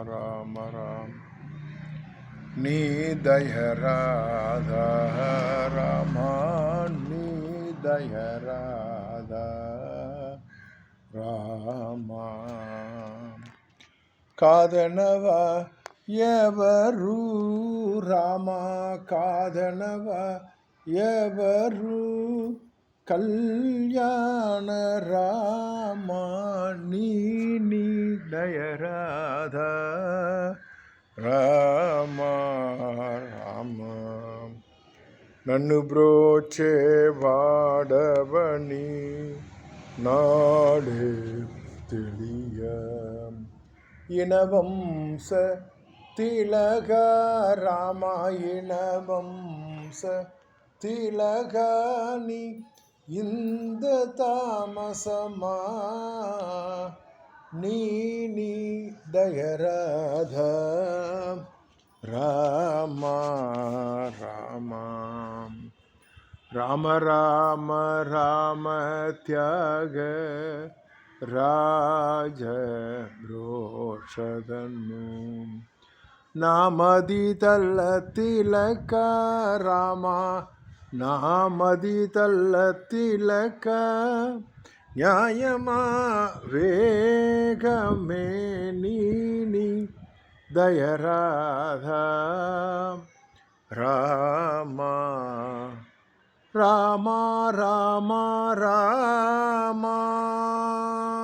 ராம ராம் நீ தயராத ராமா நீ தயராத ராமா కాదనవ ఎవరు రామ కాదనవ ఎవరు కళ్యాణ రామ నీ దయరాధ రామ రామ నన్ను బ్రోచే వాడవని నాడే తెలియ இனவம்ச திலக ராமாயணவம்ச திலகானி இந்த தாமசமா நீ தயராத ராமா ராமா ராம ராம ராம தியாக ராஜ ரோஷதன்னு நாமதி தல்ல திலಕ ராಮ நாமதி தல்ல திலಕ நியாயமா வேகமே நீ தயராத ராமா ராமா ராமா ராமா